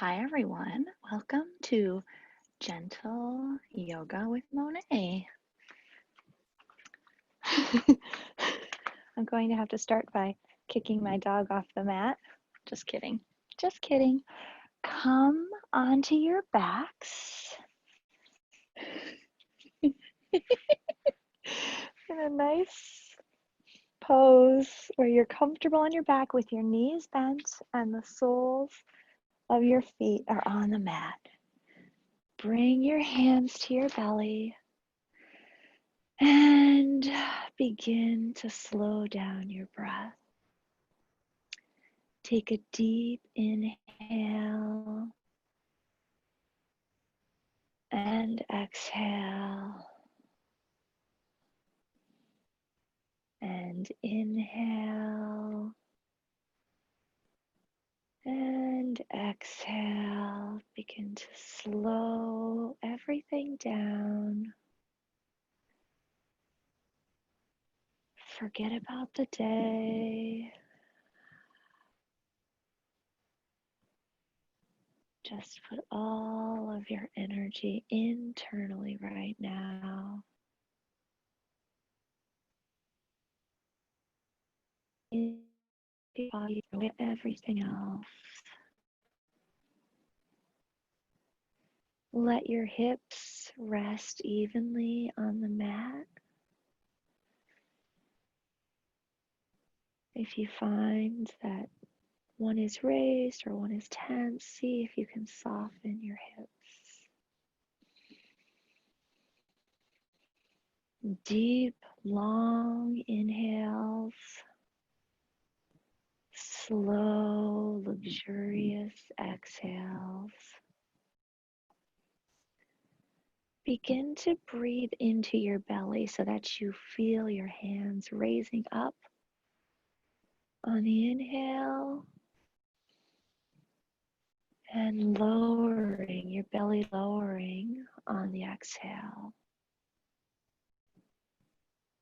Hi, everyone. Welcome to Gentle Yoga with Monet. I'm going to have to start by kicking my dog off the mat. Just kidding. Just kidding. Come onto your backs in a nice pose where you're comfortable on your back with your knees bent and the soles of your feet are on the mat. Bring your hands to your belly and begin to slow down your breath. Take a deep inhale and exhale. And inhale and exhale. Begin to slow everything down. Forget about the day. Just put all of your energy internally right now. In the body, with everything else. Let your hips rest evenly on the mat. If you find that one is raised or one is tense, see if you can soften your hips. Deep, long inhales. Slow, luxurious exhales. Begin to breathe into your belly so that you feel your hands raising up on the inhale and lowering, your belly lowering on the exhale.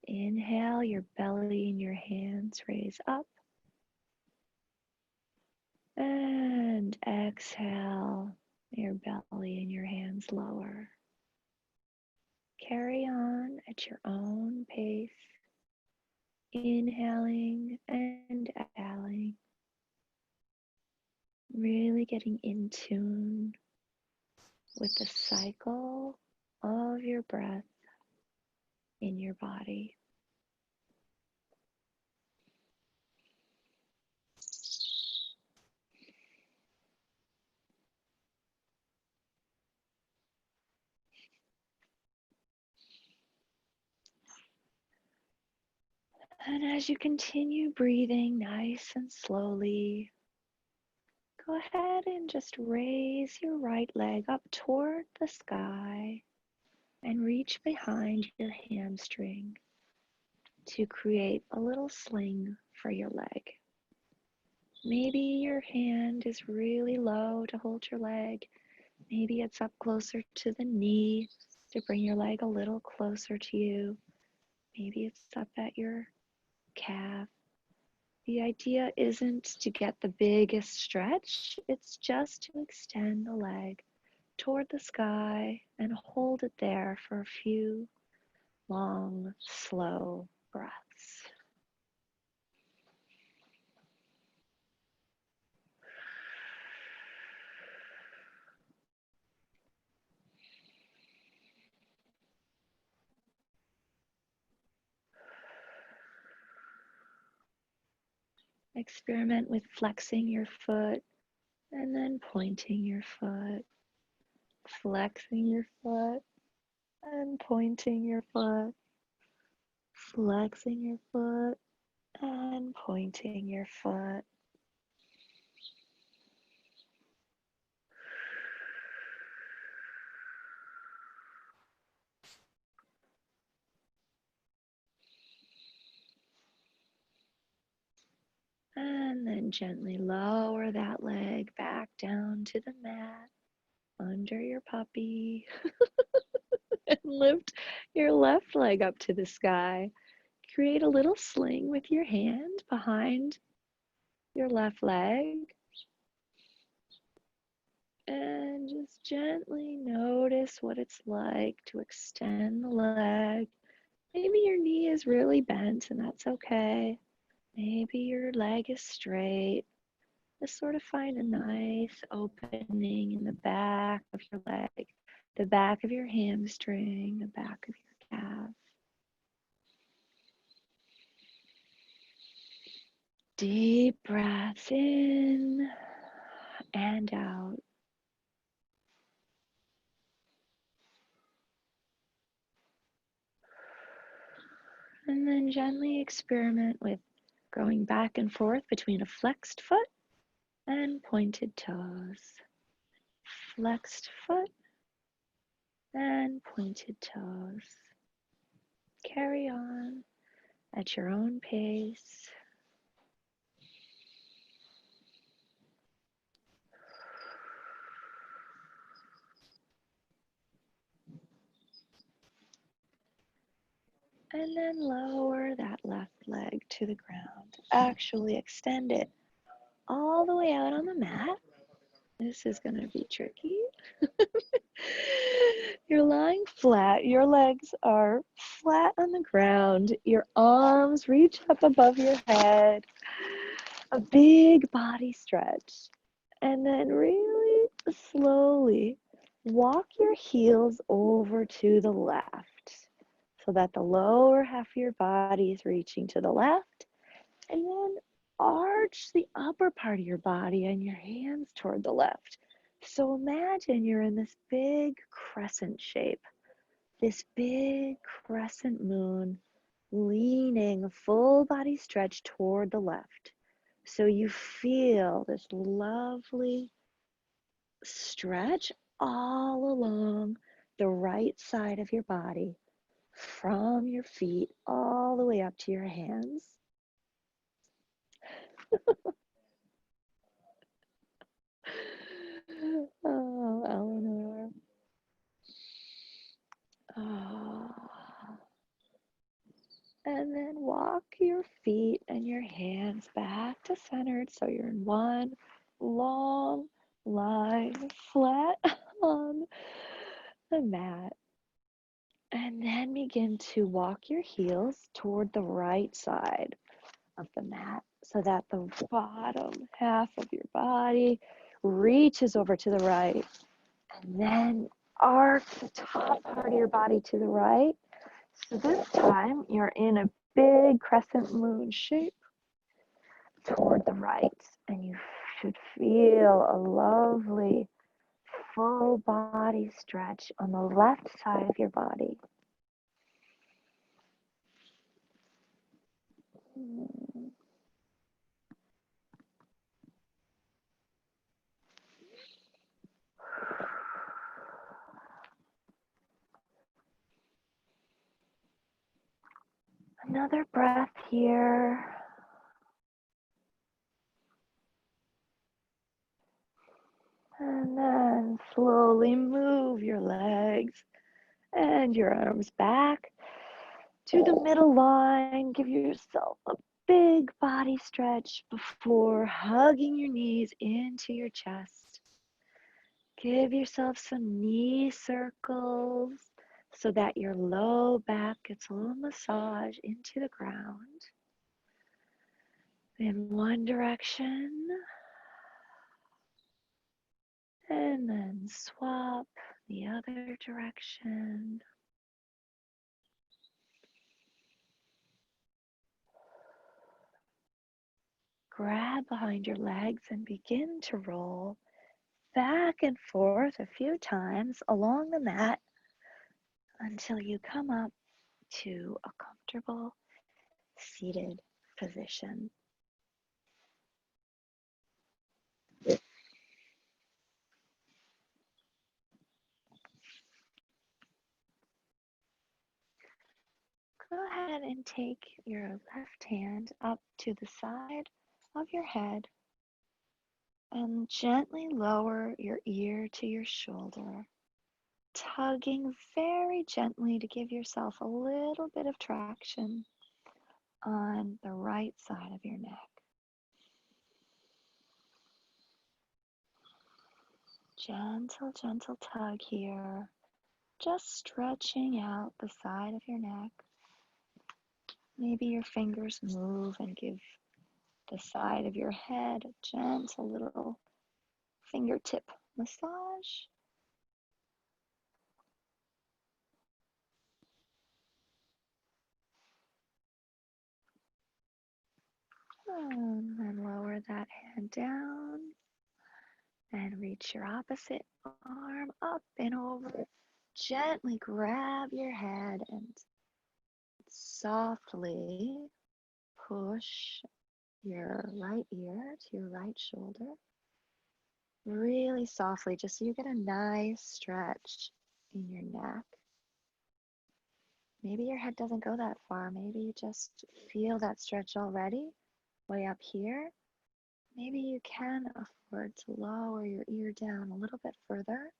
Inhale, your belly and your hands raise up. And exhale, your belly and your hands lower. Carry on at your own pace, inhaling and exhaling. Really getting in tune with the cycle of your breath in your body. And as you continue breathing nice and slowly, go ahead and just raise your right leg up toward the sky and reach behind your hamstring to create a little sling for your leg. Maybe your hand is really low to hold your leg. Maybe it's up closer to the knee to bring your leg a little closer to you. Maybe it's up at your calf. The idea isn't to get the biggest stretch, it's just to extend the leg toward the sky and hold it there for a few long, slow breaths. Experiment with flexing your foot and then pointing your foot, flexing your foot and pointing your foot, flexing your foot and pointing your foot. And then gently lower that leg back down to the mat under your puppy. And lift your left leg up to the sky. Create a little sling with your hand behind your left leg. And just gently notice what it's like to extend the leg. Maybe your knee is really bent, and that's okay. Maybe your leg is straight. Just sort of find a nice opening in the back of your leg, the back of your hamstring, the back of your calf. Deep breaths in and out. And then gently experiment with going back and forth between a flexed foot and pointed toes. Flexed foot and pointed toes. Carry on at your own pace. And then lower that left leg to the ground. Actually extend it all the way out on the mat. This is going to be tricky. You're lying flat. Your legs are flat on the ground. Your arms reach up above your head. A big body stretch. And then really slowly walk your heels over to the left so that the lower half of your body is reaching to the left. And then arch the upper part of your body and your hands toward the left. So imagine you're in this big crescent shape, this big crescent moon leaning full body stretch toward the left. So you feel this lovely stretch all along the right side of your body, from your feet all the way up to your hands. Oh, Eleanor. Oh. And then walk your feet and your hands back to centered so you're in one long line flat on the mat. And then begin to walk your heels toward the right side of the mat so that the bottom half of your body reaches over to the right. And then arc the top part of your body to the right. So this time you're in a big crescent moon shape toward the right. And you should feel a lovely full body stretch on the left side of your body. Another breath here. And then slowly move your legs and your arms back to the middle line. Give yourself a big body stretch before hugging your knees into your chest. Give yourself some knee circles so that your low back gets a little massage into the ground. In one direction, and then swap the other direction. Grab behind your legs and begin to roll back and forth a few times along the mat until you come up to a comfortable seated position. Go ahead and take your left hand up to the side of your head and gently lower your ear to your shoulder, tugging very gently to give yourself a little bit of traction on the right side of your neck. Gentle, gentle tug here. Just stretching out the side of your neck. Maybe your fingers move and give the side of your head a gentle little fingertip massage. And then lower that hand down and reach your opposite arm up and over. Gently grab your head and softly push your right ear to your right shoulder. Really softly, just so you get a nice stretch in your neck. Maybe your head doesn't go that far. Maybe you just feel that stretch already way up here. Maybe you can afford to lower your ear down a little bit further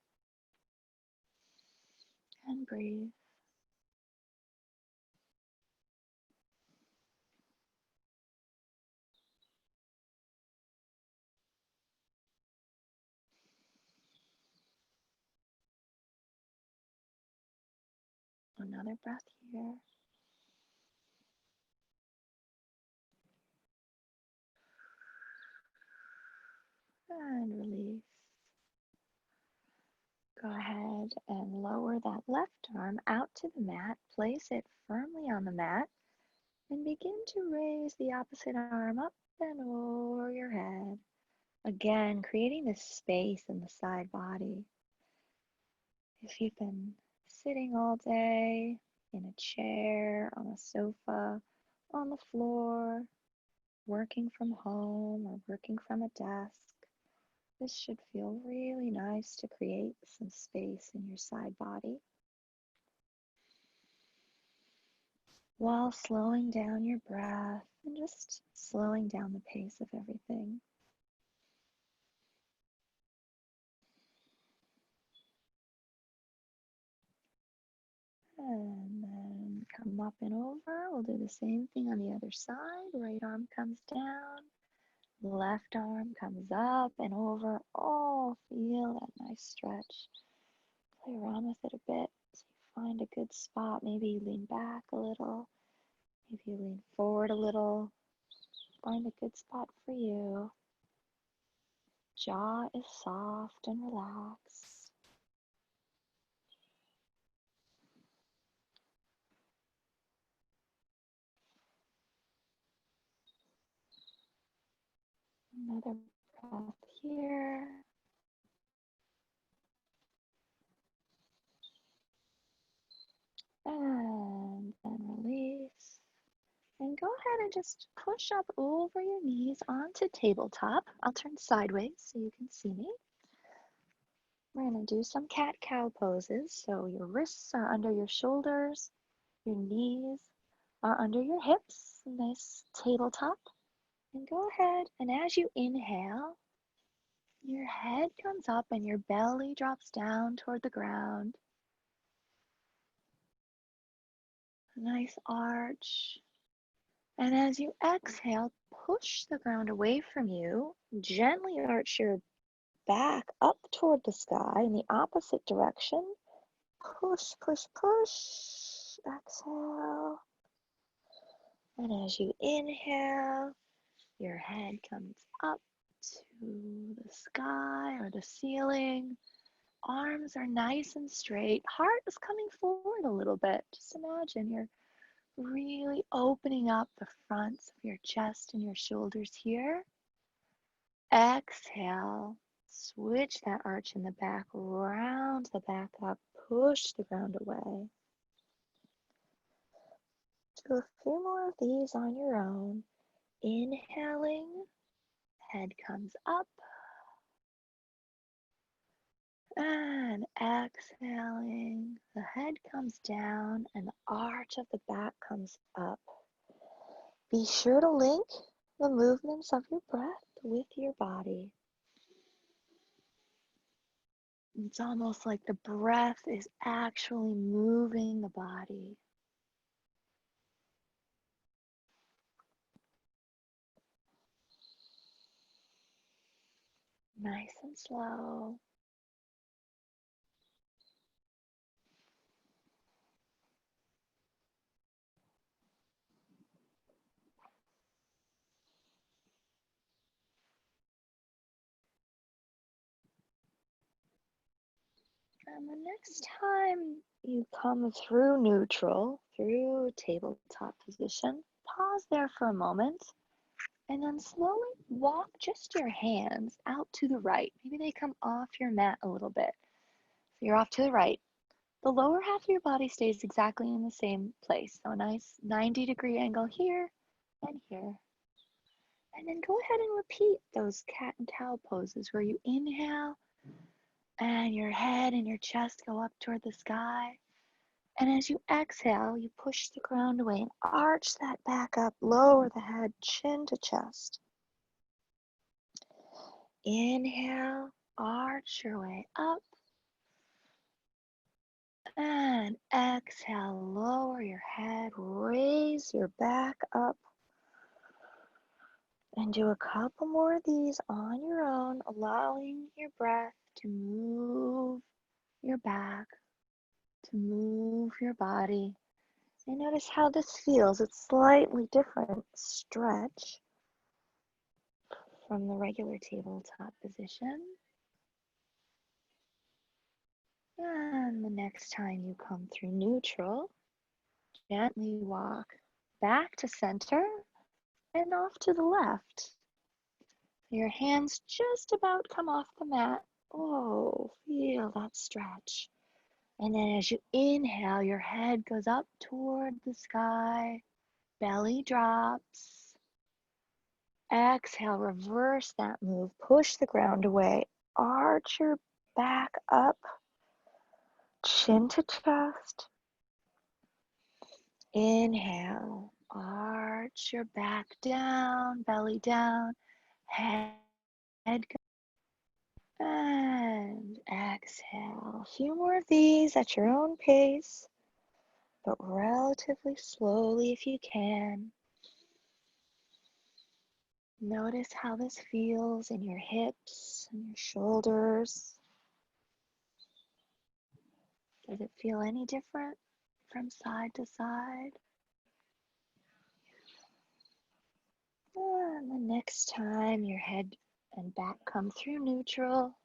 and breathe. Another breath here. And release. Go ahead and lower that left arm out to the mat. Place it firmly on the mat and begin to raise the opposite arm up and over your head. Again, creating this space in the side body. If you've been sitting all day in a chair, on a sofa, on the floor, working from home or working from a desk, this should feel really nice to create some space in your side body while slowing down your breath and just slowing down the pace of everything. And then come up and over. We'll do the same thing on the other side. Right arm comes down, left arm comes up and over. Oh, feel that nice stretch. Play around with it a bit so you find a good spot. Maybe you lean back a little. Maybe you lean forward a little. Find a good spot for you. Jaw is soft and relaxed. Another breath here. And then release. And go ahead and just push up over your knees onto tabletop. I'll turn sideways so you can see me. We're going to do some cat-cow poses. So your wrists are under your shoulders, your knees are under your hips, nice tabletop. And go ahead, and as you inhale, your head comes up and your belly drops down toward the ground. A nice arch. And as you exhale, push the ground away from you. Gently arch your back up toward the sky in the opposite direction. Push, push, push. Exhale. And as you inhale, your head comes up to the sky or the ceiling. Arms are nice and straight. Heart is coming forward a little bit. Just imagine you're really opening up the fronts of your chest and your shoulders here. Exhale. Switch that arch in the back, round the back up, push the ground away. Do a few more of these on your own. Inhaling, head comes up. And exhaling, the head comes down and the arch of the back comes up. Be sure to link the movements of your breath with your body. It's almost like the breath is actually moving the body. Nice and slow. And the next time you come through neutral, through tabletop position, pause there for a moment and then slowly walk just your hands out to the right. Maybe they come off your mat a little bit. So you're off to the right. The lower half of your body stays exactly in the same place. So a nice 90-degree angle here and here. And then go ahead and repeat those cat and cow poses where you inhale and your head and your chest go up toward the sky. And as you exhale, you push the ground away and arch that back up, lower the head, chin to chest. Inhale, arch your way up. And exhale, lower your head, raise your back up. And do a couple more of these on your own, allowing your breath to move your back, to move your body. And notice how this feels. It's slightly different stretch from the regular tabletop position. And the next time you come through neutral, gently walk back to center and off to the left. Your hands just about come off the mat. Oh, feel that stretch. And then as you inhale, your head goes up toward the sky, belly drops. Exhale, reverse that move, push the ground away, arch your back up, chin to chest. Inhale, arch your back down, belly down, head and exhale. A few more of these at your own pace, but relatively slowly if you can. Notice how this feels in your hips and your shoulders. Does it feel any different from side to side? And the next time your head and back come through neutral,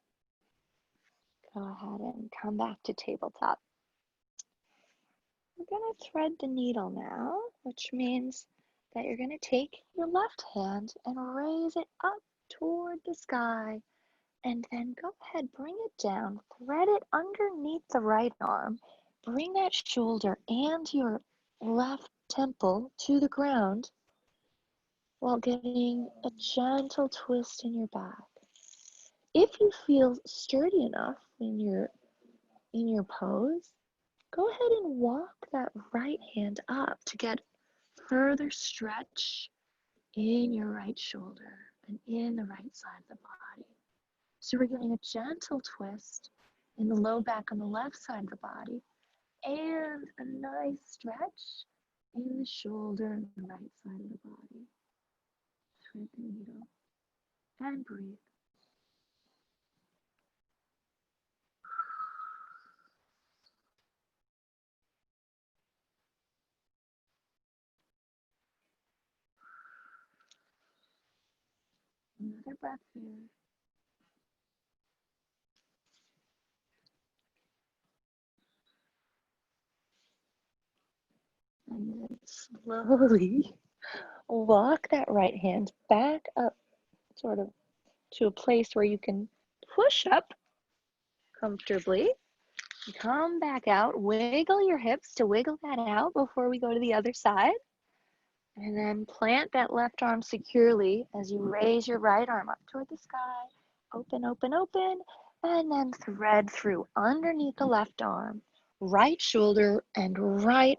go ahead and come back to tabletop. We're going to thread the needle now, which means that you're going to take your left hand and raise it up toward the sky, and then go ahead, bring it down, thread it underneath the right arm, bring that shoulder and your left temple to the ground while getting a gentle twist in your back. If you feel sturdy enough in your pose, go ahead and walk that right hand up to get further stretch in your right shoulder and in the right side of the body. So we're getting a gentle twist in the low back on the left side of the body and a nice stretch in the shoulder and the right side of the body. Thread the needle and breathe. Another breath here. And then slowly walk that right hand back up, sort of to a place where you can push up comfortably. Come back out, wiggle your hips to wiggle that out before we go to the other side. And then plant that left arm securely as you raise your right arm up toward the sky. Open, open, open. And then thread through underneath the left arm. Right shoulder and right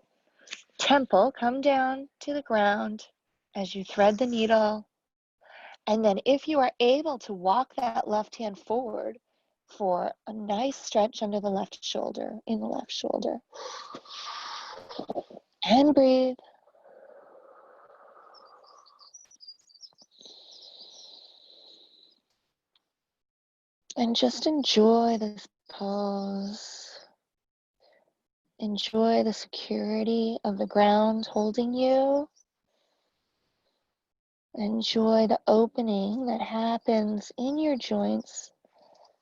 temple come down to the ground as you thread the needle. And then if you are able to walk that left hand forward for a nice stretch under the left shoulder, in the left shoulder. And breathe. And just enjoy this pose. Enjoy the security of the ground holding you. Enjoy the opening that happens in your joints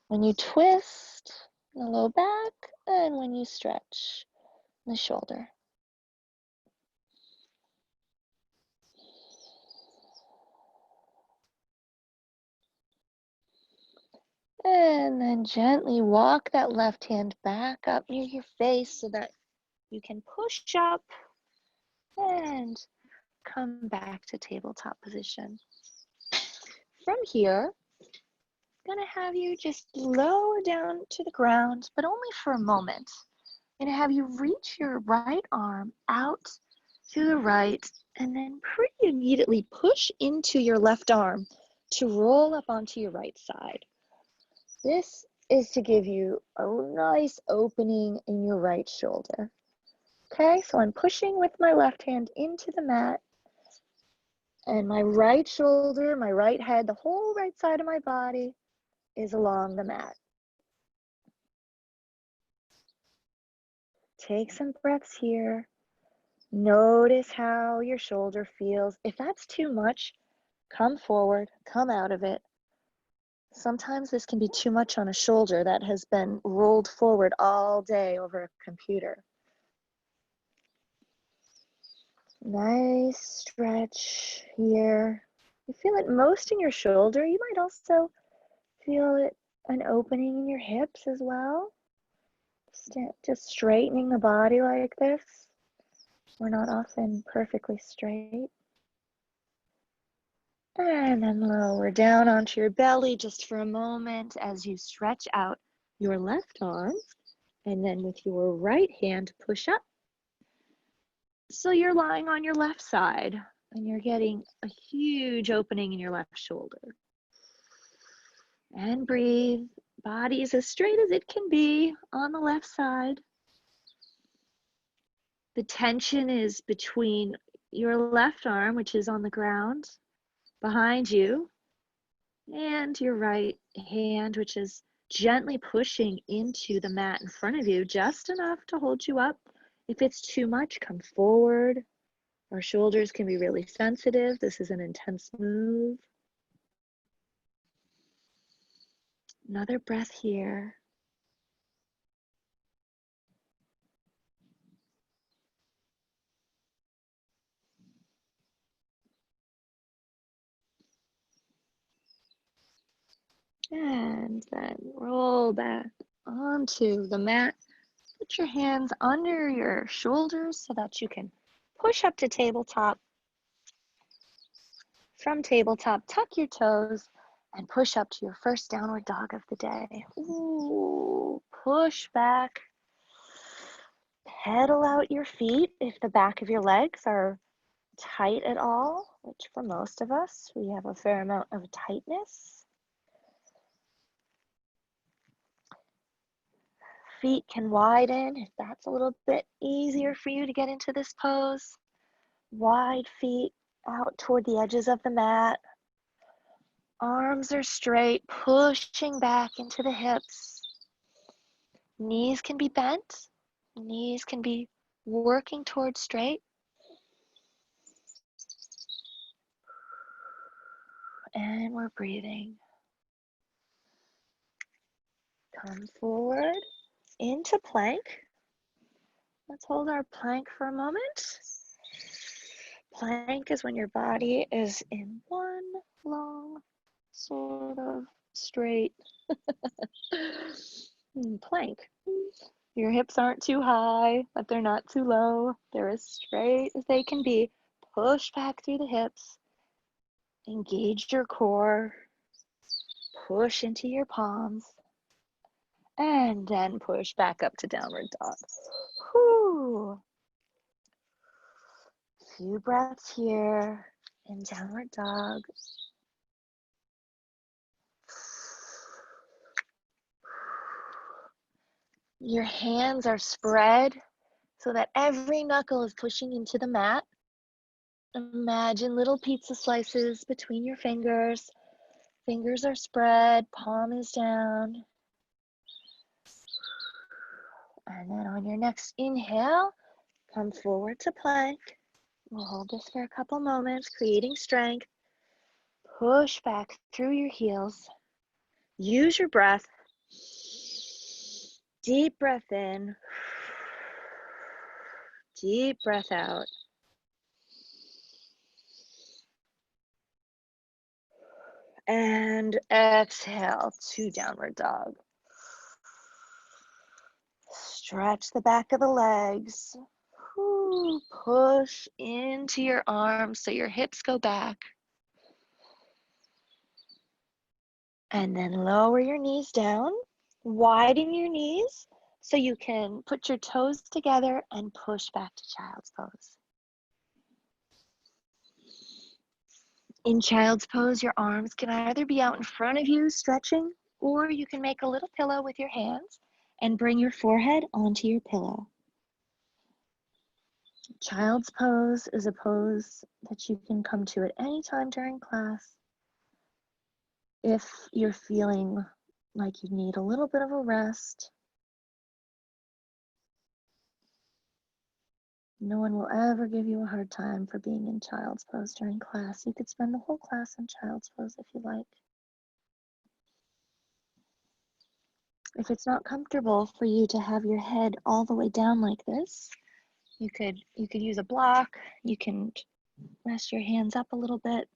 when you twist the low back, and when you stretch the shoulder. And then gently walk that left hand back up near your face so that you can push up and come back to tabletop position. From here, I'm gonna have you just lower down to the ground, but only for a moment. I'm gonna have you reach your right arm out to the right and then pretty immediately push into your left arm to roll up onto your right side. This is to give you a nice opening in your right shoulder. Okay, so I'm pushing with my left hand into the mat, and my right shoulder, my right head, the whole right side of my body is along the mat. Take some breaths here. Notice how your shoulder feels. If that's too much, come forward, come out of it. Sometimes this can be too much on a shoulder that has been rolled forward all day over a computer. Nice stretch here. You feel it most in your shoulder. You might also feel it, an opening in your hips as well. Just straightening the body like this. We're not often perfectly straight. And then lower down onto your belly just for a moment as you stretch out your left arm. And then with your right hand, push up. So you're lying on your left side and you're getting a huge opening in your left shoulder. And breathe. Body is as straight as it can be on the left side. The tension is between your left arm, which is on the ground behind you, and your right hand, which is gently pushing into the mat in front of you, just enough to hold you up. If it's too much, come forward. Our shoulders can be really sensitive. This is an intense move. Another breath here. And then roll back onto the mat. Put your hands under your shoulders so that you can push up to tabletop. From tabletop, tuck your toes and push up to your first downward dog of the day. Ooh, push back. Pedal out your feet if the back of your legs are tight at all, which for most of us, we have a fair amount of tightness. Feet can widen if that's a little bit easier for you to get into this pose. Wide feet out toward the edges of the mat. Arms are straight, pushing back into the hips. Knees can be bent. Knees can be working towards straight. And we're breathing. Come forward into plank. Let's hold our plank for a moment. Plank is when your body is in one long, sort of straight plank. Your hips aren't too high, but they're not too low. They're as straight as they can be. Push back through the hips. Engage your core. Push into your palms. And then push back up to downward dog. Whew. Few breaths here in downward dog. Your hands are spread so that every knuckle is pushing into the mat. Imagine little pizza slices between your fingers. Fingers are spread, palm is down. And then on your next inhale, come forward to plank. We'll hold this for a couple moments, creating strength. Push back through your heels. Use your breath. Deep breath in. Deep breath out. And exhale to downward dog. Stretch the back of the legs. Push into your arms so your hips go back. And then lower your knees down. Widen your knees so you can put your toes together and push back to child's pose. In child's pose, your arms can either be out in front of you stretching, or you can make a little pillow with your hands and bring your forehead onto your pillow. Child's pose is a pose that you can come to at any time during class if you're feeling like you need a little bit of a rest. No one will ever give you a hard time for being in child's pose during class. You could spend the whole class in child's pose if you like. If it's not comfortable for you to have your head all the way down like this, you could use a block. You can rest your hands up a little bit.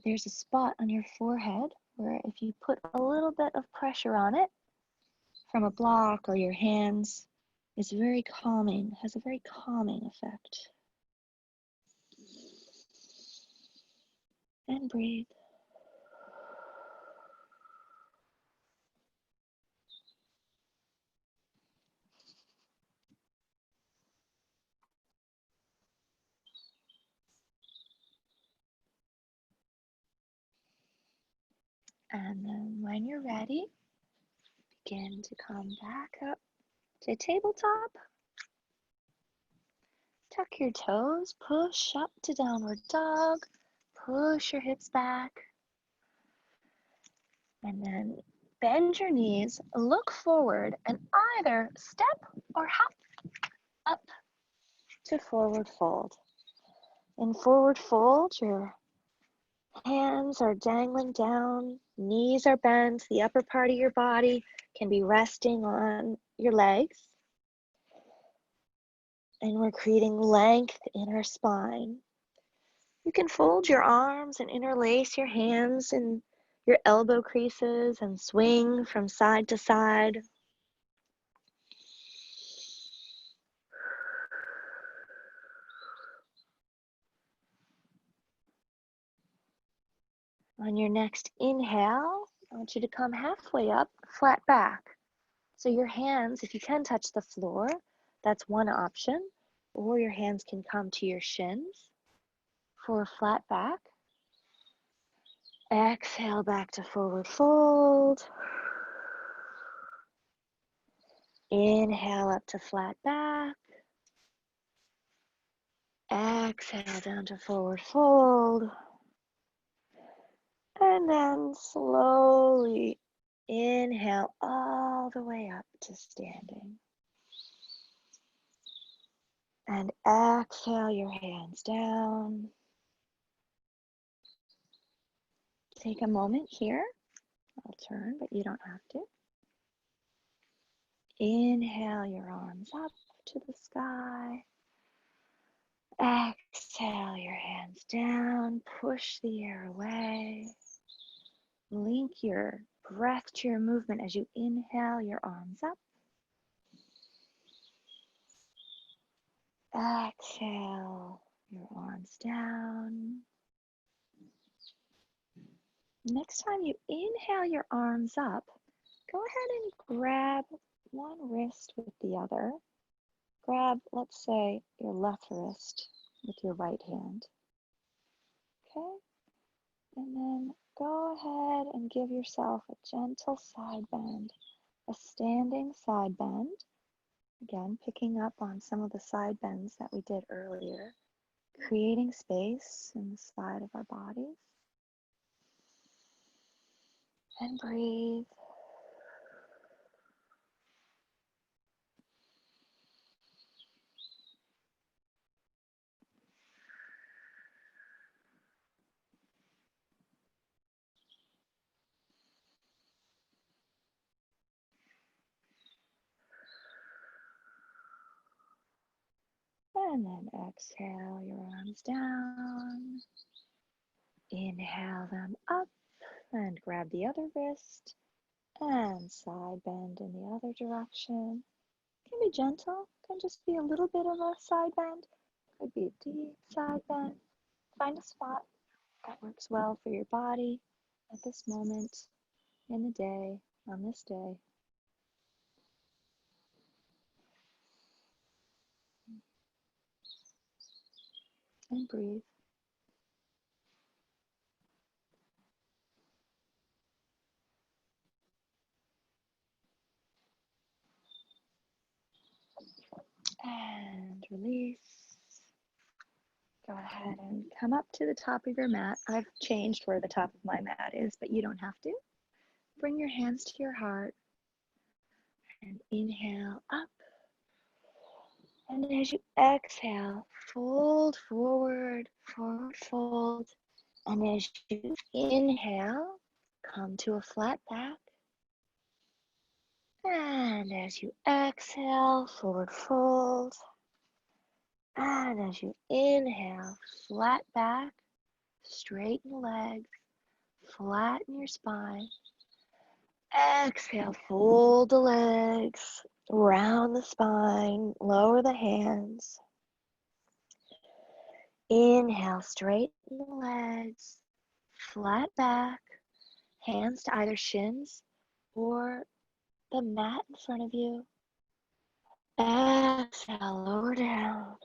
There's a spot on your forehead where if you put a little bit of pressure on it from a block or your hands, it's very calming, has a very calming effect. And breathe. And then when you're ready, begin to come back up to tabletop. Tuck your toes, push up to downward dog, push your hips back, and then bend your knees, look forward, and either step or hop up to forward fold. In forward fold, your hands are dangling down, knees are bent, the upper part of your body can be resting on your legs. And we're creating length in our spine. You can fold your arms and interlace your hands in your elbow creases and swing from side to side. On your next inhale, I want you to come halfway up, flat back. So your hands, if you can touch the floor, that's one option, or your hands can come to your shins for a flat back. Exhale back to forward fold. Inhale up to flat back. Exhale down to forward fold. And then slowly inhale all the way up to standing. And exhale your hands down. Take a moment here. I'll turn, but you don't have to. Inhale your arms up to the sky. Exhale your hands down. Push the air away. Link your breath to your movement as you inhale your arms up. Exhale your arms down. Next time you inhale your arms up, go ahead and grab one wrist with the other. Grab, let's say, your left wrist with your right hand. Okay? And then go ahead and give yourself a gentle side bend, a standing side bend. Again, picking up on some of the side bends that we did earlier, creating space in the side of our bodies. And breathe. And then exhale your arms down. Inhale them up and grab the other wrist and side bend in the other direction. Can be gentle, can just be a little bit of a side bend. Could be a deep side bend. Find a spot that works well for your body at this moment in the day, on this day. And breathe. And release. Go ahead and come up to the top of your mat. I've changed where the top of my mat is, but you don't have to. Bring your hands to your heart and inhale up. And as you exhale, fold forward, forward fold. And as you inhale, come to a flat back. And as you exhale, forward fold. And as you inhale, flat back, straighten the legs, flatten your spine. Exhale, fold the legs, round the spine, lower the hands. Inhale, straighten the legs, flat back, hands to either shins or the mat in front of you. Exhale, lower down.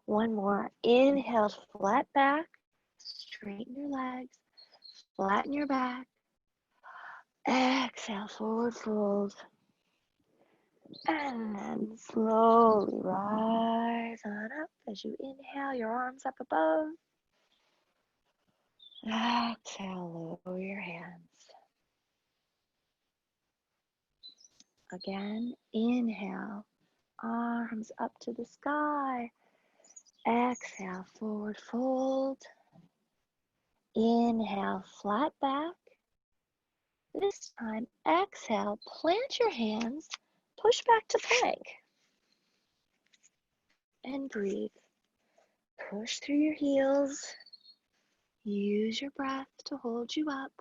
One more. Inhale, flat back, straighten your legs, flatten your back. Exhale, forward fold. And then slowly rise on up as you inhale, your arms up above. Exhale, lower your hands. Again, inhale, arms up to the sky. Exhale, forward fold. Inhale, flat back. This time, exhale, plant your hands, push back to plank. And breathe. Push through your heels. Use your breath to hold you up.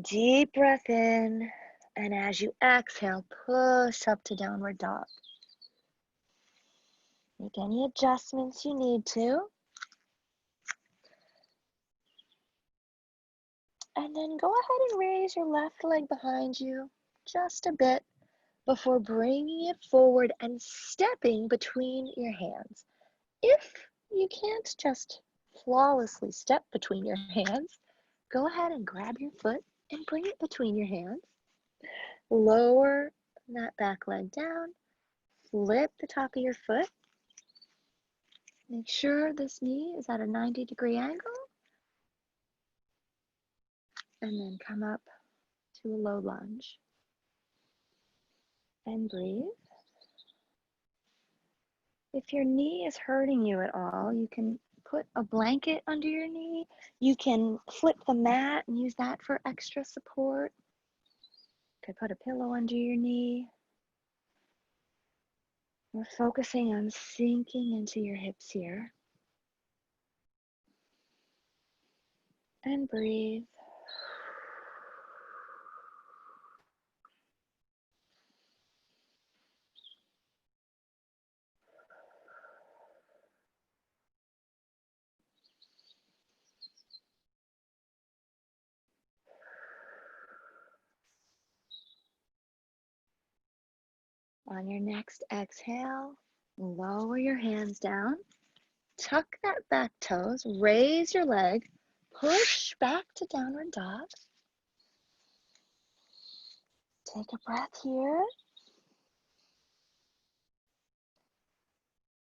Deep breath in, and as you exhale, push up to downward dog. Make any adjustments you need to. And then go ahead and raise your left leg behind you just a bit before bringing it forward and stepping between your hands. If you can't just flawlessly step between your hands, go ahead and grab your foot and bring it between your hands. Lower that back leg down. Flip the top of your foot. Make sure this knee is at a 90-degree angle. And then come up to a low lunge. And breathe. If your knee is hurting you at all, you can put a blanket under your knee. You can flip the mat and use that for extra support. You could put a pillow under your knee. We're focusing on sinking into your hips here. And breathe. On your next exhale, lower your hands down. Tuck that back toes, raise your leg, push back to downward dog. Take a breath here.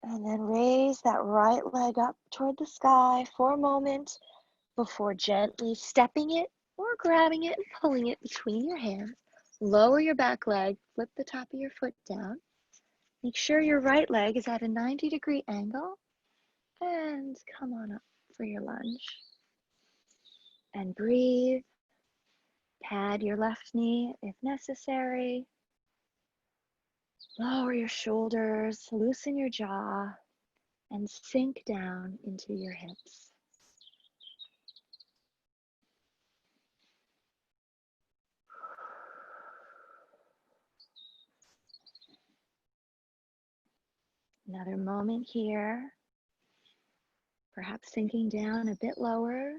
And then raise that right leg up toward the sky for a moment before gently stepping it or grabbing it and pulling it between your hands. Lower your back leg, flip the top of your foot down. Make sure your right leg is at a 90-degree angle and come on up for your lunge. And breathe. Pad your left knee if necessary. Lower your shoulders, loosen your jaw, and sink down into your hips. Another moment here, perhaps sinking down a bit lower.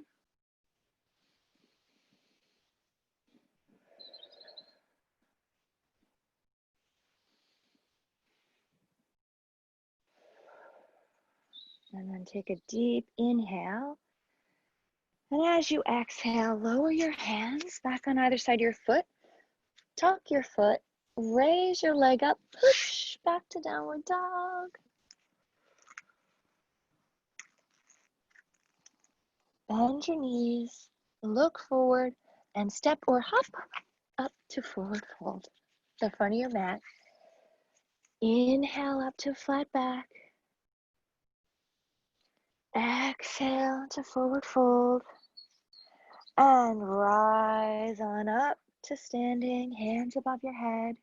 And then take a deep inhale. And as you exhale, lower your hands back on either side of your foot. Tuck your foot, raise your leg up, push back to downward dog. Bend your knees, look forward, and step or hop up to forward fold, the front of your mat. Inhale up to flat back. Exhale to forward fold. And rise on up to standing, hands above your head.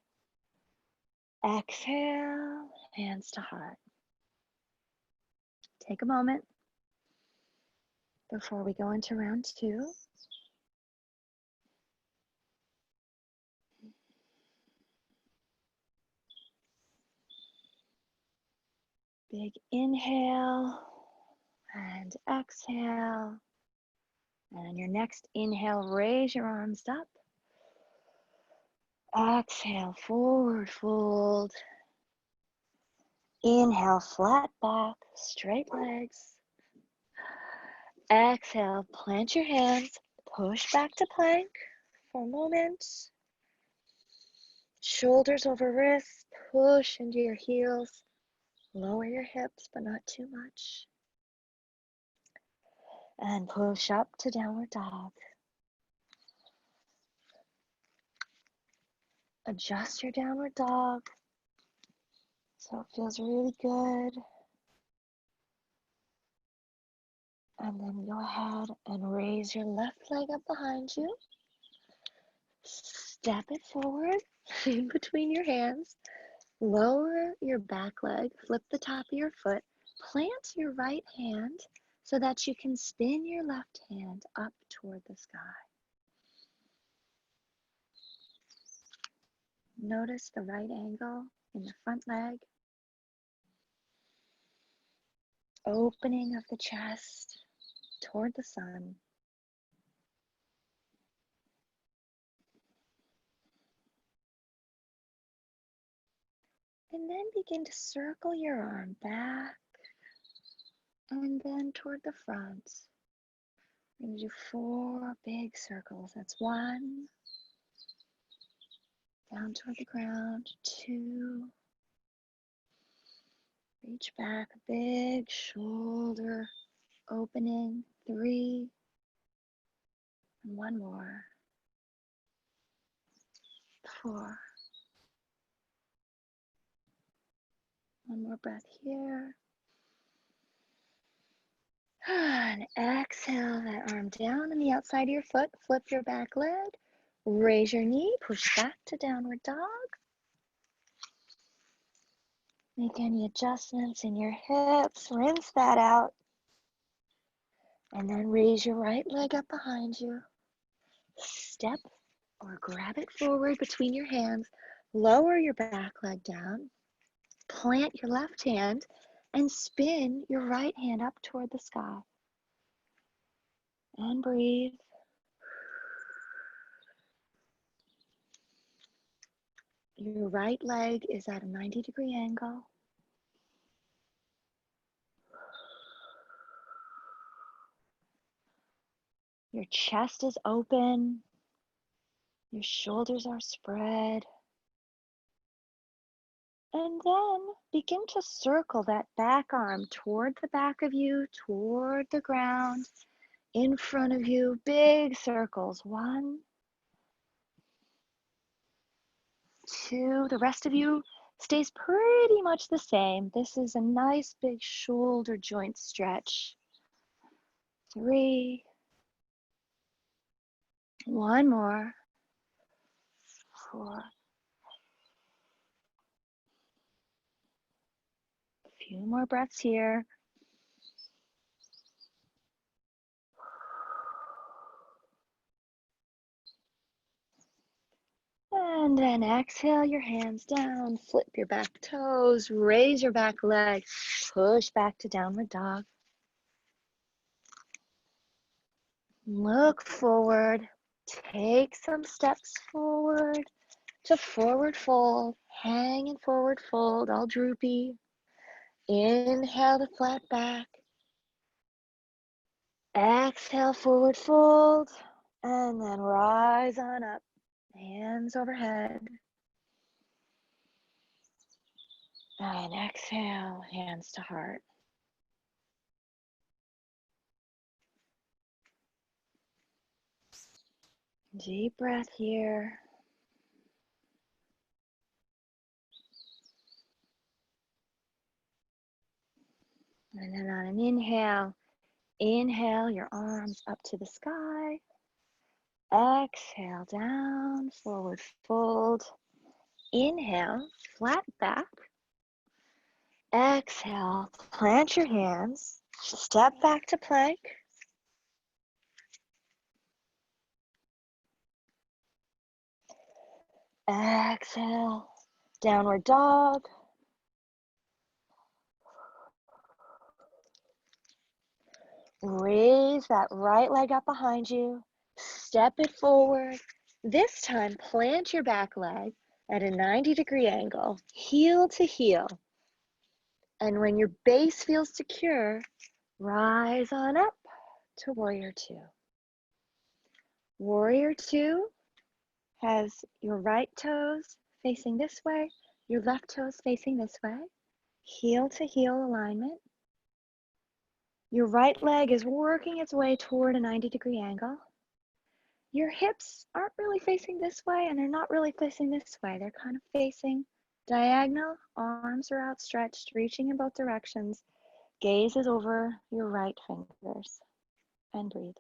Exhale, hands to heart. Take a moment before we go into round 2. Big inhale and exhale. And on your next inhale, raise your arms up. Exhale, forward fold. Inhale, flat back, straight legs. Exhale, plant your hands, push back to plank for a moment. Shoulders over wrists, push into your heels. Lower your hips, but not too much. And push up to downward dog. Adjust your downward dog so it feels really good. And then go ahead and raise your left leg up behind you. Step it forward in between your hands. Lower your back leg, flip the top of your foot. Plant your right hand so that you can spin your left hand up toward the sky. Notice the right angle in the front leg. Opening of the chest toward the sun. And then begin to circle your arm back and then toward the front. We're going to do 4 big circles. That's 1, down toward the ground, 2, reach back, big shoulder opening, 3, and 1 more, 4. One more breath here. And exhale that arm down on the outside of your foot. Flip your back leg. Raise your knee. Push back to downward dog. Make any adjustments in your hips. Rinse that out. And then raise your right leg up behind you. Step or grab it forward between your hands. Lower your back leg down. Plant your left hand and spin your right hand up toward the sky. And breathe. Your right leg is at a 90-degree angle. Your chest is open. Your shoulders are spread. And then begin to circle that back arm toward the back of you, toward the ground, in front of you. Big circles. 1, 2. The rest of you stays pretty much the same. This is a nice big shoulder joint stretch. 3. One more. 4. A few more breaths here. And then exhale your hands down, flip your back toes, raise your back leg, push back to downward dog. Look forward, take some steps forward to forward fold, hang in forward fold, all droopy. Inhale to flat back. Exhale, forward fold, and then rise on up, hands overhead. And exhale, hands to heart. Deep breath here. And then on an inhale your arms up to the sky. Exhale, down, forward fold. Inhale, flat back. Exhale, plant your hands. Step back to plank. Exhale, downward dog. Raise that right leg up behind you. Step it forward. This time, plant your back leg at a 90-degree angle, heel to heel. And when your base feels secure, rise on up to Warrior Two. Warrior Two has your right toes facing this way, your left toes facing this way, heel to heel alignment. Your right leg is working its way toward a 90-degree angle. Your hips aren't really facing this way and they're not really facing this way. They're kind of facing diagonal, arms are outstretched, reaching in both directions. Gaze is over your right fingers. And breathe.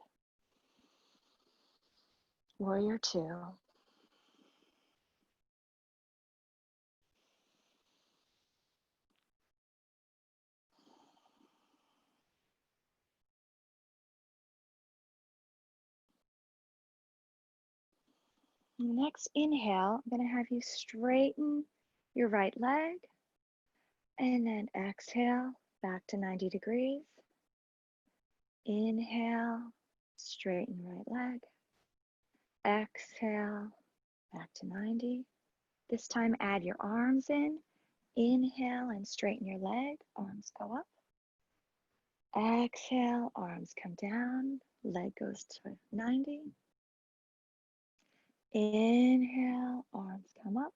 Warrior Two. Next inhale, I'm going to have you straighten your right leg and then exhale back to 90 degrees. Inhale, straighten right leg. Exhale, back to 90. This time add your arms in. Inhale and straighten your leg, arms go up. Exhale, arms come down, leg goes to 90. Inhale, arms come up,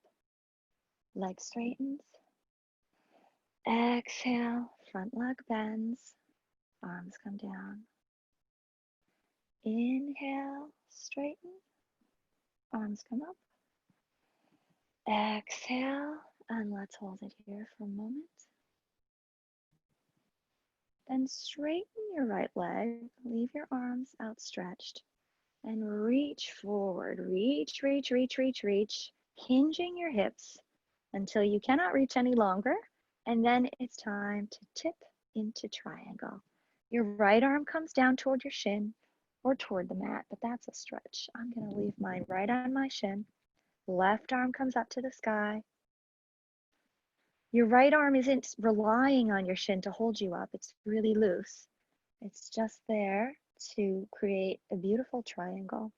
leg straightens. Exhale, front leg bends, arms come down. Inhale, straighten, arms come up. Exhale, and let's hold it here for a moment. Then straighten your right leg, leave your arms outstretched, and reach forward. Reach, reach, reach, reach, reach, hinging your hips until you cannot reach any longer. And then it's time to tip into triangle. Your right arm comes down toward your shin or toward the mat, but that's a stretch. I'm going to leave mine right on my shin. Left arm comes up to the sky. Your right arm isn't relying on your shin to hold you up. It's really loose. It's just there to create a beautiful triangle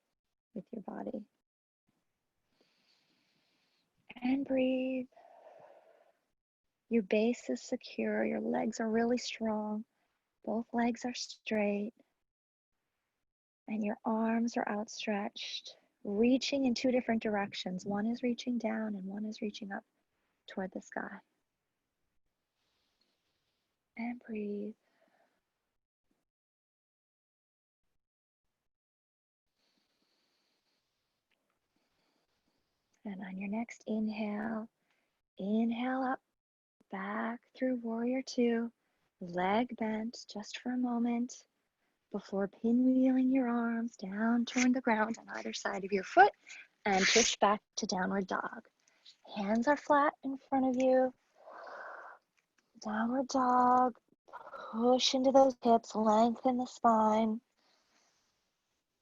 with your body. And breathe. Your base is secure. Your legs are really strong. Both legs are straight. And your arms are outstretched, reaching in two different directions. One is reaching down and one is reaching up toward the sky. And breathe. And on your next inhale, inhale up, back through Warrior Two, leg bent just for a moment. before pinwheeling your arms down toward the ground on either side of your foot and push back to downward dog. Hands are flat in front of you. Downward dog. Push into those hips, lengthen the spine.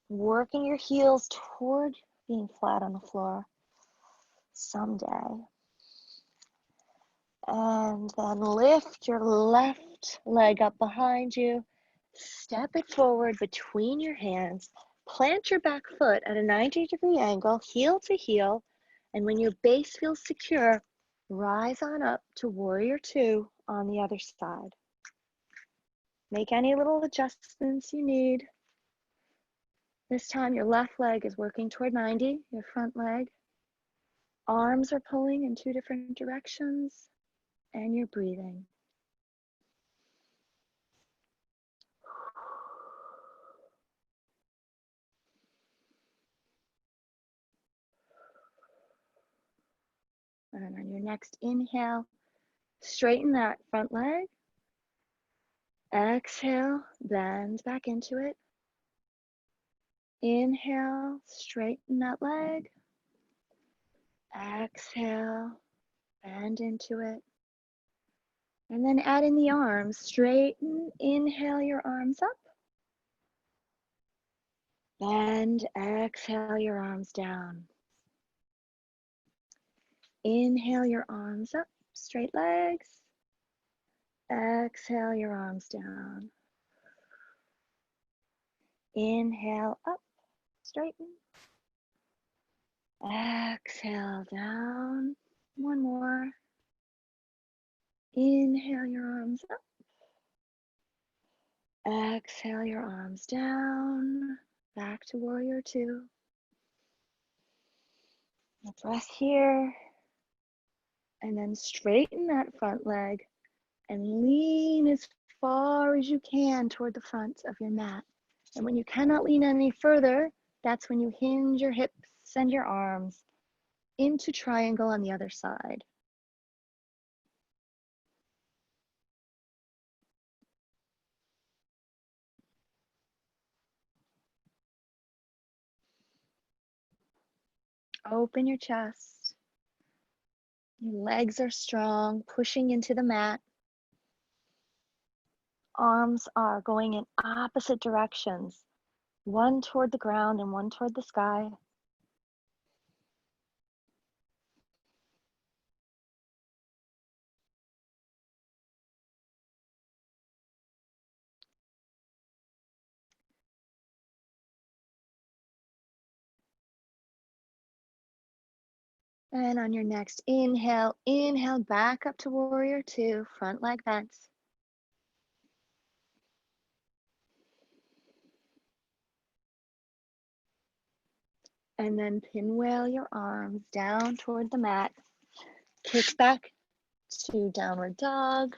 Working your heels toward being flat on the floor someday. And then lift your left leg up behind you. Step it forward between your hands. Plant your back foot at a 90-degree angle, heel to heel. And when your base feels secure, rise on up to warrior two on the other side. Make any little adjustments you need. This time your left leg is working toward 90, your front leg. Arms are pulling in two different directions, and you're breathing. And on your next inhale, straighten that front leg. Exhale, bend back into it. Inhale, straighten that leg. Exhale, bend into it. And then add in the arms. Straighten, inhale your arms up. Bend, exhale your arms down. Inhale your arms up, straight legs. Exhale your arms down. Inhale up, straighten. Exhale down. One more. Inhale your arms up. Exhale your arms down. Back to warrior two. A breath here. And then straighten that front leg and lean as far as you can toward the front of your mat. And when you cannot lean any further, that's when you hinge your hips and your arms into triangle on the other side. Open your chest. Your legs are strong, pushing into the mat. Arms are going in opposite directions, one toward the ground and one toward the sky. And on your next inhale, inhale back up to warrior two, front leg bends. And then pinwheel your arms down toward the mat. Kick back to downward dog.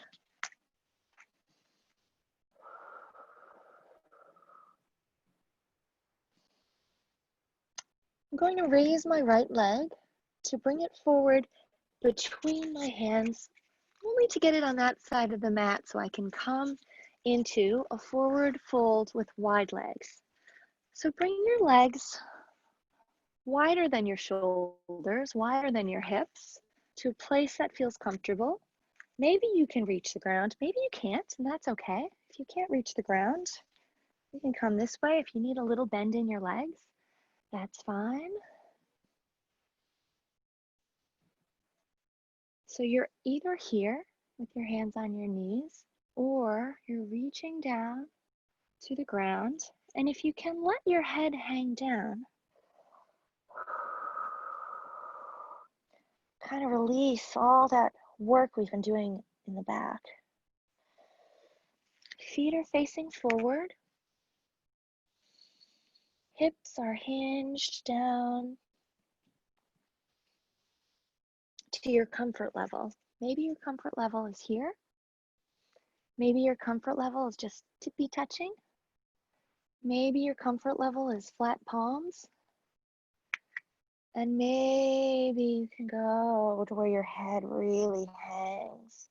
I'm going to raise my right leg to bring it forward between my hands, only to get it on that side of the mat so I can come into a forward fold with wide legs. So bring your legs wider than your shoulders, wider than your hips, to a place that feels comfortable. Maybe you can reach the ground, maybe you can't, and that's okay. If you can't reach the ground, you can come this way. If you need a little bend in your legs, that's fine. So you're either here with your hands on your knees, or you're reaching down to the ground. And if you can let your head hang down, kind of release all that work we've been doing in the back. Feet are facing forward. Hips are hinged down to your comfort level. Maybe your comfort level is here. Maybe your comfort level is just tippy touching. Maybe your comfort level is flat palms. And maybe you can go to where your head really hangs.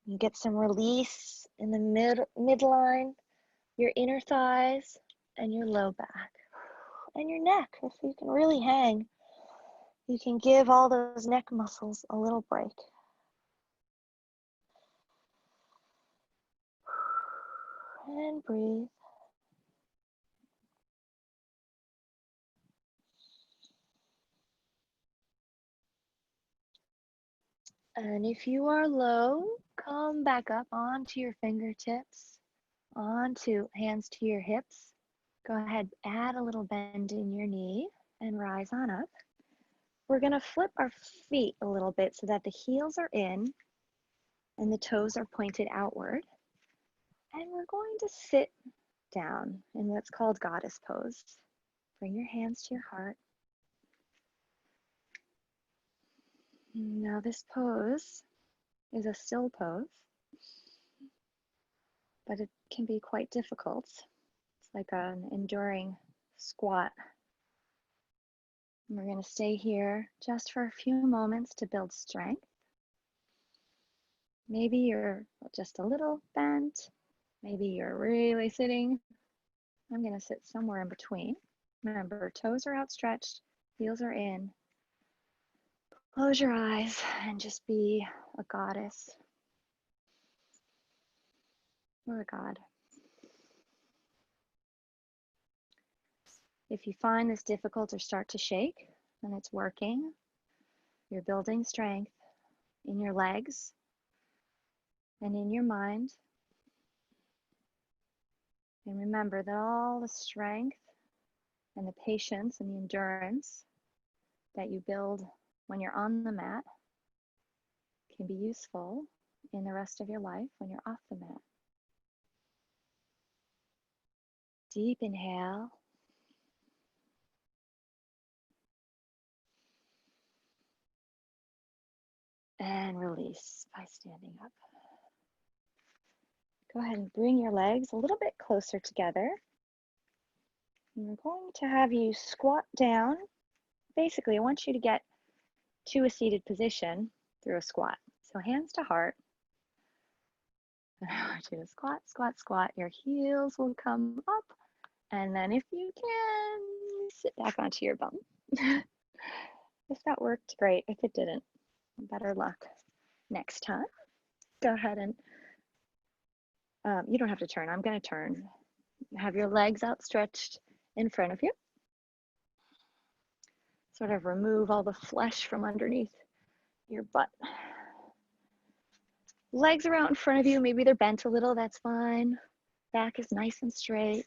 You get some release in the midline your inner thighs and your low back and your neck. If you can really hang, you can give all those neck muscles a little break. And breathe. And if you are low, come back up onto your fingertips, onto hands to your hips. Go ahead, add a little bend in your knee and rise on up. We're going to flip our feet a little bit so that the heels are in and the toes are pointed outward. And we're going to sit down in what's called goddess pose. Bring your hands to your heart. Now this pose is a still pose, but it can be quite difficult. It's like an enduring squat. And we're going to stay here just for a few moments to build strength. Maybe you're just a little bent. Maybe you're really sitting. I'm going to sit somewhere in between. Remember, toes are outstretched, heels are in. Close your eyes and just be a goddess or a god. If you find this difficult or start to shake, then it's working. You're building strength in your legs and in your mind. And remember that all the strength and the patience and the endurance that you build when you're on the mat can be useful in the rest of your life when you're off the mat. Deep inhale. And release by standing up. Go ahead and bring your legs a little bit closer together. And we're going to have you squat down. Basically, I want you to get to a seated position through a squat. So hands to heart. I want you to squat, squat, squat. Your heels will come up. And then if you can, sit back onto your bum. If that worked, great. If it didn't, better luck next time. Go ahead and, you don't have to turn. I'm going to turn. Have your legs outstretched in front of you. Sort of remove all the flesh from underneath your butt. Legs are out in front of you. Maybe they're bent a little. That's fine. Back is nice and straight.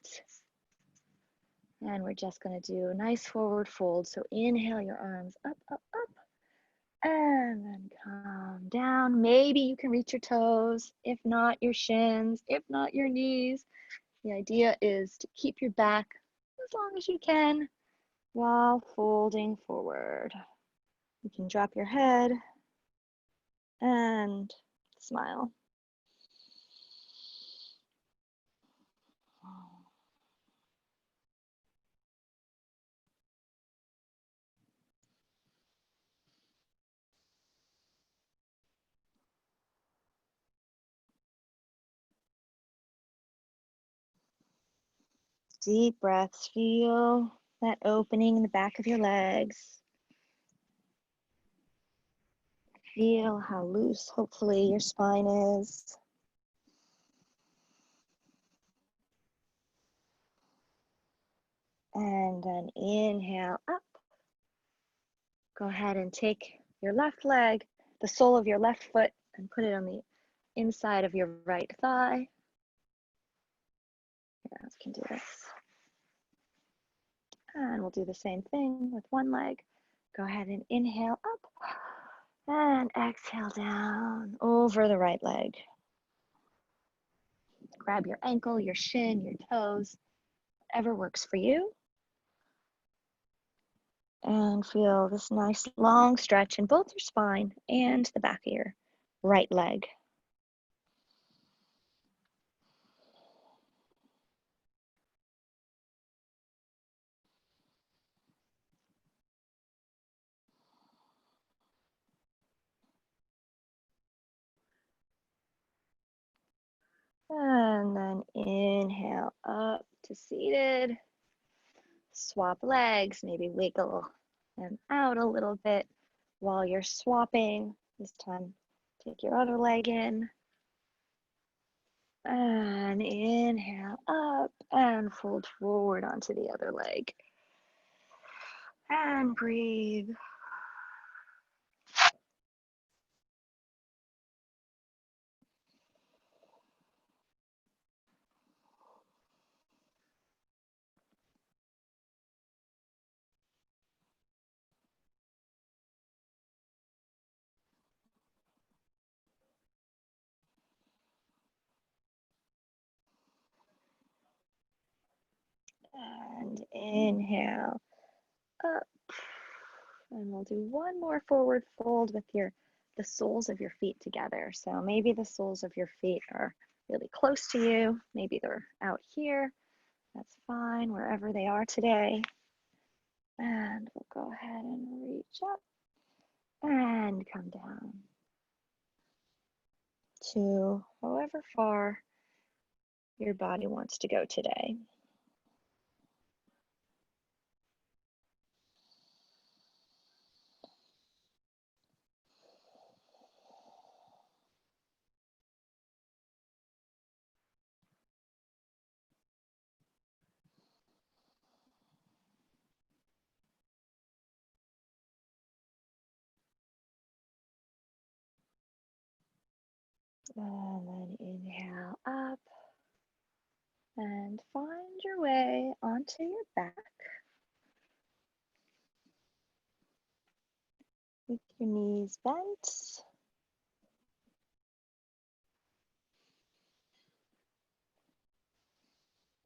And we're just going to do a nice forward fold. So inhale your arms up, up, up. And then come down. Maybe you can reach your toes. If not, your shins. If not, your knees. The idea is to keep your back as long as you can while folding forward. You can drop your head and smile. Deep breaths. Feel that opening in the back of your legs. Feel how loose, hopefully, your spine is. And then inhale up. Go ahead and take your left leg, the sole of your left foot, and put it on the inside of your right thigh. Here, I can do this. And we'll do the same thing with one leg. Go ahead and inhale up and exhale down over the right leg. Grab your ankle, your shin, your toes, whatever works for you. And feel this nice long stretch in both your spine and the back of your right leg. And then inhale up to seated. Swap legs, maybe wiggle them out a little bit while you're swapping. This time, take your other leg in. And inhale up and fold forward onto the other leg. And breathe. And inhale up. And we'll do one more forward fold with the soles of your feet together. So maybe the soles of your feet are really close to you. Maybe they're out here. That's fine, wherever they are today. And we'll go ahead and reach up and come down to however far your body wants to go today. And then inhale up and find your way onto your back with your knees bent.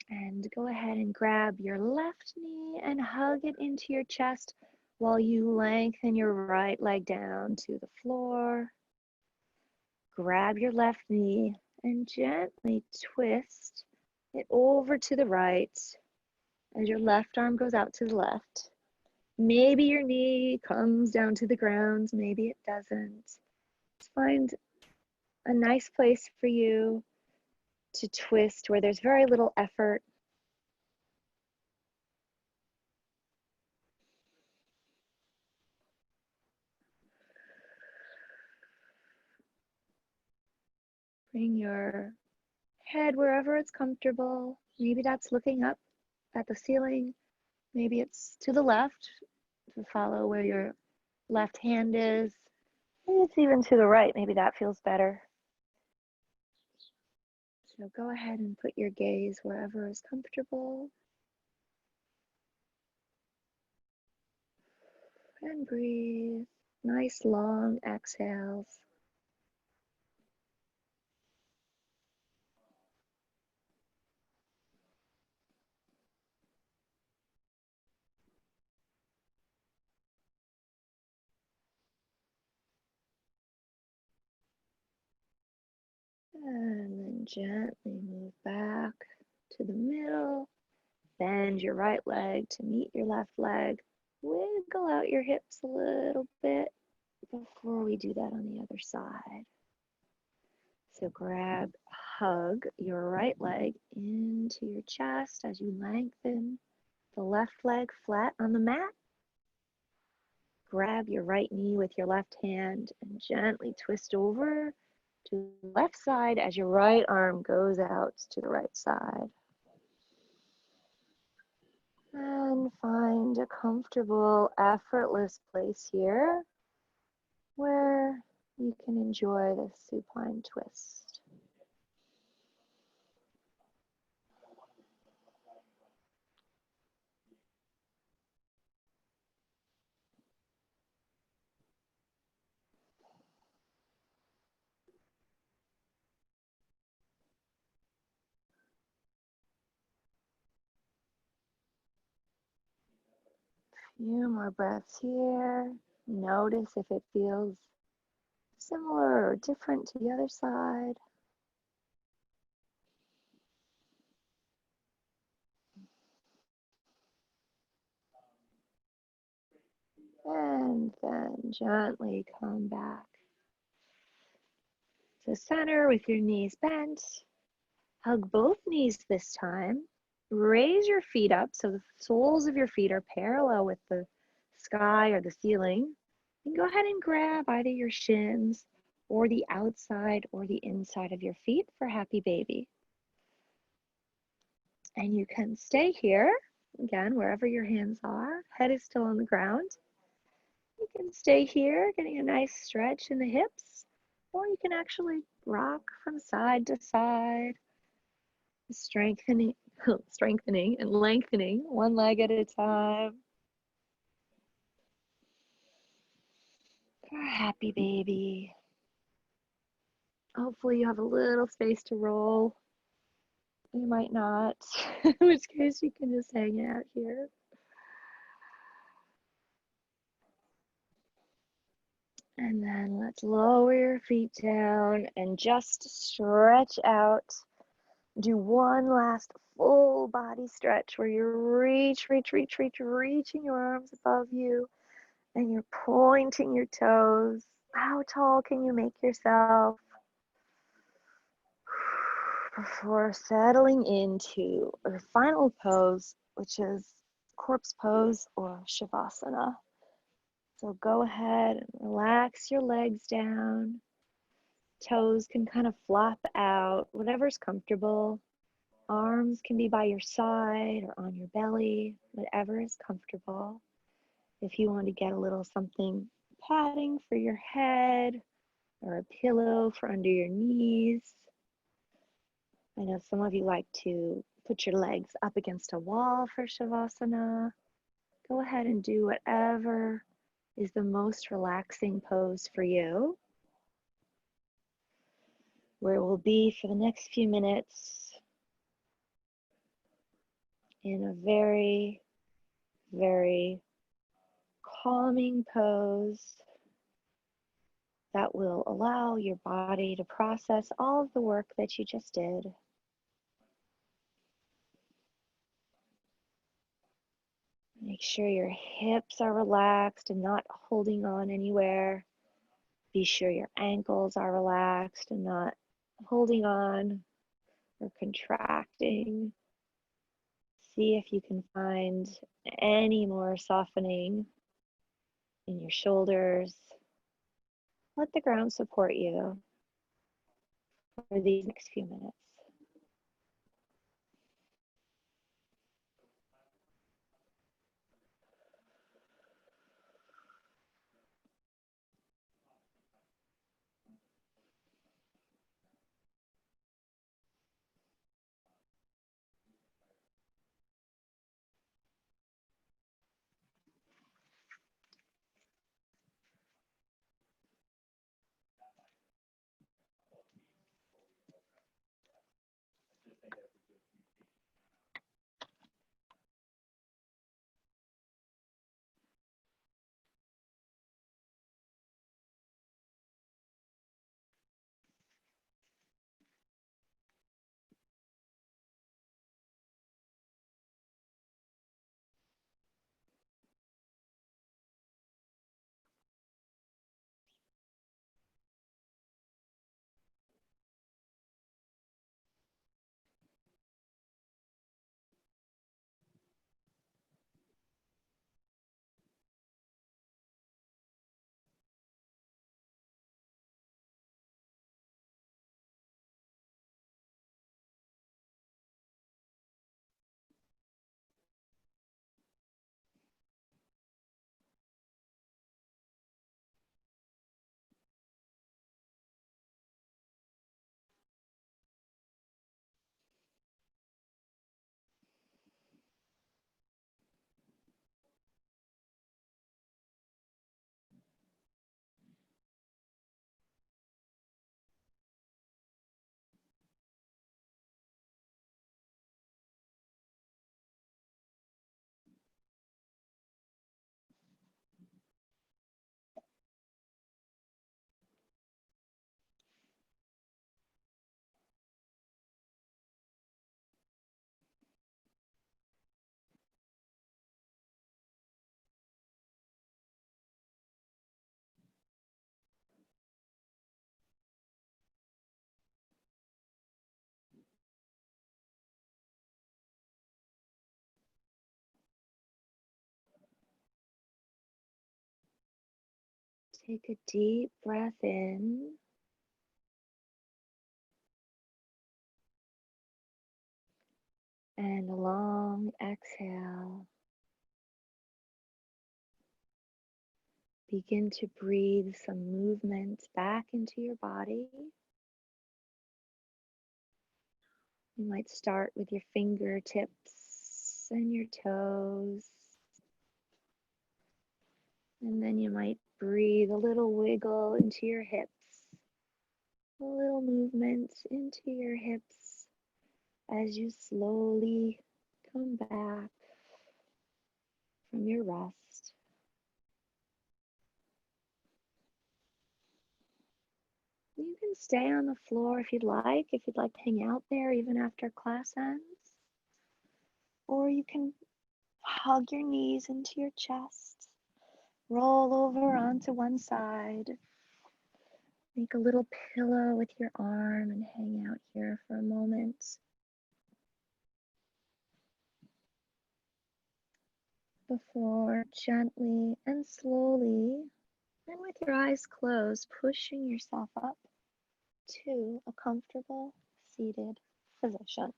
And go ahead and grab your left knee and hug it into your chest while you lengthen your right leg down to the floor. Grab your left knee and gently twist it over to the right as your left arm goes out to the left. Maybe your knee comes down to the ground, maybe it doesn't. Just find a nice place for you to twist where there's very little effort. Bring your head wherever it's comfortable. Maybe that's looking up at the ceiling. Maybe it's to the left to follow where your left hand is. Maybe it's even to the right. Maybe that feels better. So go ahead and put your gaze wherever is comfortable. And breathe. Nice long exhales. And then gently move back to the middle. Bend your right leg to meet your left leg. Wiggle out your hips a little bit before we do that on the other side. So hug your right leg into your chest as you lengthen the left leg flat on the mat. Grab your right knee with your left hand and gently twist over to the left side as your right arm goes out to the right side. And find a comfortable, effortless place here where you can enjoy the supine twist. Few more breaths here. Notice if it feels similar or different to the other side. And then gently come back to center with your knees bent. Hug both knees this time raise your feet up so the soles of your feet are parallel with the sky or the ceiling. And go ahead and grab either your shins or the outside or the inside of your feet for happy baby. And you can stay here, again, wherever your hands are. Head is still on the ground. You can stay here, getting a nice stretch in the hips, or you can actually rock from side to side, strengthening, strengthening and lengthening one leg at a time. For a happy baby. Hopefully you have a little space to roll. You might not, in which case you can just hang out here. And then let's lower your feet down and just stretch out. Do one last full body stretch where you're reaching your arms above you and you're pointing your toes. How tall can you make yourself before settling into our final pose, which is corpse pose or shavasana? So go ahead and relax your legs down. Toes can kind of flop out, whatever's comfortable. Arms can be by your side or on your belly, whatever is comfortable. If you want to get a little something padding for your head or a pillow for under your knees. I know some of you like to put your legs up against a wall for Shavasana. Go ahead and do whatever is the most relaxing pose for you. Where we'll be for the next few minutes in a very, very calming pose that will allow your body to process all of the work that you just did. Make sure your hips are relaxed and not holding on anywhere. Be sure your ankles are relaxed and not holding on or contracting. See if you can find any more softening in your shoulders. Let the ground support you for these next few minutes. Take a deep breath in and a long exhale. Begin to breathe some movement back into your body. You might start with your fingertips and your toes. And then you might breathe a little wiggle into your hips, a little movement into your hips as you slowly come back from your rest. You can stay on the floor if you'd like to hang out there even after class ends. Or you can hug your knees into your chest, roll over onto one side, make a little pillow with your arm and hang out here for a moment before gently and slowly, and with your eyes closed, pushing yourself up to a comfortable seated position.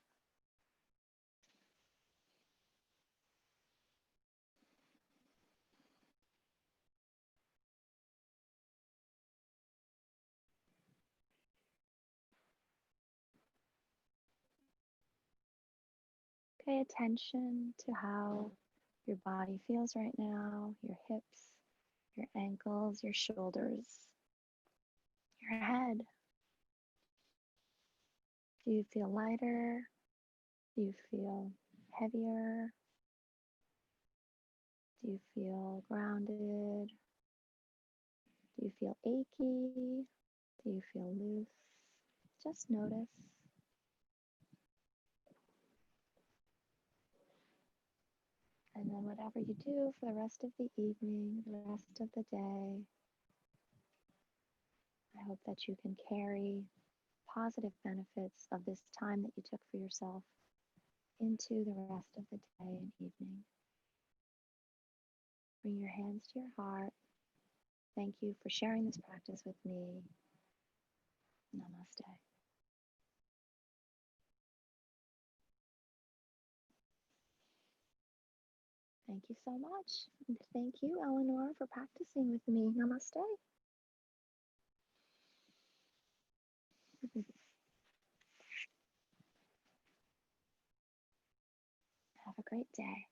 Pay attention to how your body feels right now, your hips, your ankles, your shoulders, your head. Do you feel lighter? Do you feel heavier? Do you feel grounded? Do you feel achy? Do you feel loose? Just notice. And then whatever you do for the rest of the evening, the rest of the day, I hope that you can carry positive benefits of this time that you took for yourself into the rest of the day and evening. Bring your hands to your heart. Thank you for sharing this practice with me. Namaste. Thank you so much. And thank you, Eleanor, for practicing with me. Namaste. Have a great day.